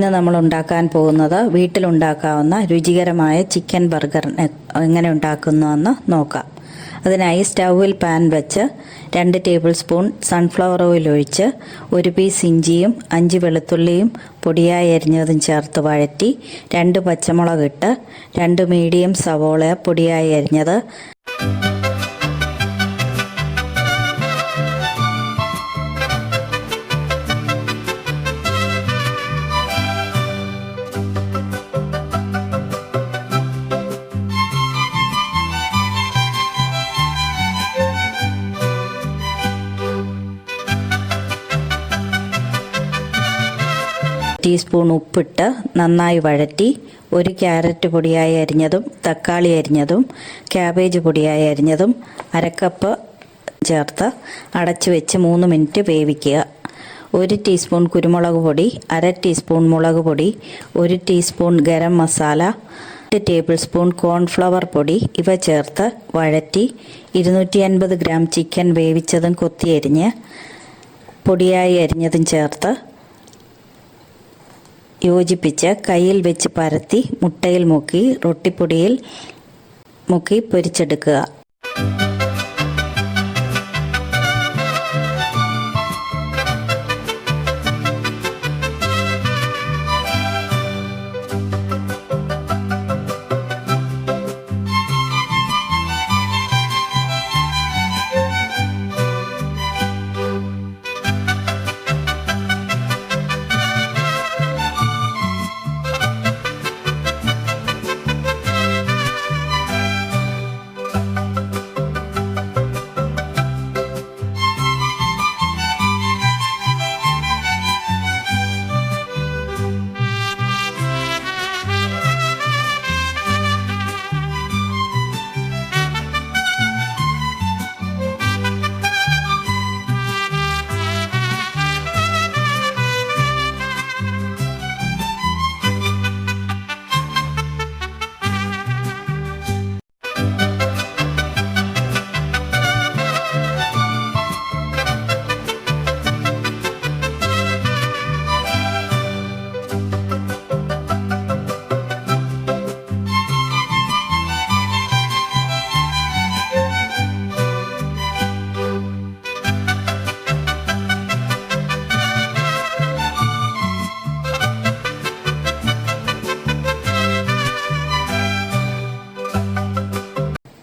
ഇന്ന് നമ്മൾ ഉണ്ടാക്കാൻ പോകുന്നത് വീട്ടിലുണ്ടാക്കാവുന്ന രുചികരമായ ചിക്കൻ ബർഗർ എങ്ങനെ ഉണ്ടാക്കുന്നുവെന്ന് നോക്കാം. അതിനായി സ്റ്റൗവിൽ പാൻ വെച്ച് 2 ടേബിൾ സ്പൂൺ സൺഫ്ലവർ ഓയിൽ ഒഴിച്ച് 1 പീസ് ഇഞ്ചിയും 5 വെളുത്തുള്ളിയും പൊടിയായി അരിഞ്ഞതും ചേർത്ത് വഴറ്റി 2 പച്ചമുളക് ഇട്ട് 2 മീഡിയം സവോള പൊടിയായി അരിഞ്ഞത്, ടീസ്പൂൺ ഉപ്പിട്ട് നന്നായി വഴറ്റി 1 ക്യാരറ്റ് പൊടിയായി അരിഞ്ഞതും തക്കാളി അരിഞ്ഞതും ക്യാബേജ് പൊടിയായി അരിഞ്ഞതും 1/2 കപ്പ് ചേർത്ത് അടച്ചു വെച്ച് 3 മിനിറ്റ് വേവിക്കുക. 1 ടീസ്പൂൺ കുരുമുളക് പൊടി, 1/2 ടീസ്പൂൺ മുളക് പൊടി, 1 teaspoon garam masala, 8 table spoon cornflour പൊടി ഇവ ചേർത്ത് വഴറ്റി 250 ഗ്രാം ചിക്കൻ വേവിച്ചതും കൊത്തിയരിഞ്ഞ് പൊടിയായി അരിഞ്ഞതും ചേർത്ത് യോജിപ്പിച്ച് കയ്യിൽ വെച്ച് പരത്തി മുട്ടയിൽ മുക്കി റൊട്ടിപ്പൊടിയിൽ മുക്കി പൊരിച്ചെടുക്കുക.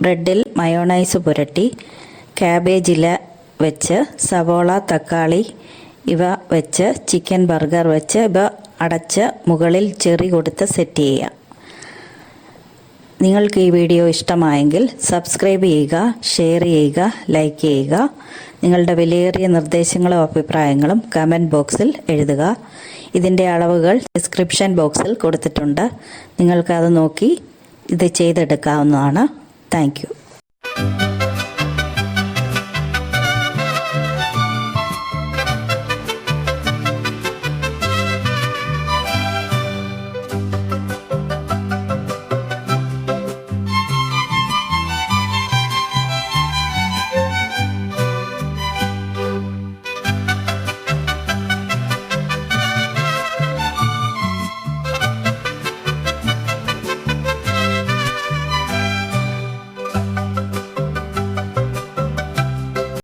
ബ്രെഡിൽ മയോണൈസ് പുരട്ടി ക്യാബേജില വെച്ച് സവോള തക്കാളി ഇവ വെച്ച് ചിക്കൻ ബർഗർ വെച്ച് ഇവ അടച്ച് മുകളിൽ ചെറി കൊടുത്ത് സെറ്റ് ചെയ്യാം. നിങ്ങൾക്ക് ഈ വീഡിയോ ഇഷ്ടമായെങ്കിൽ സബ്സ്ക്രൈബ് ചെയ്യുക, ഷെയർ ചെയ്യുക, ലൈക്ക് ചെയ്യുക. നിങ്ങളുടെ വിലയേറിയ നിർദ്ദേശങ്ങളും അഭിപ്രായങ്ങളും കമൻറ്റ് ബോക്സിൽ എഴുതുക. ഇതിൻ്റെ അളവുകൾ ഡിസ്ക്രിപ്ഷൻ ബോക്സിൽ കൊടുത്തിട്ടുണ്ട്. നിങ്ങൾക്കത് നോക്കി ഇത് ചെയ്തെടുക്കാവുന്നതാണ്. Thank U.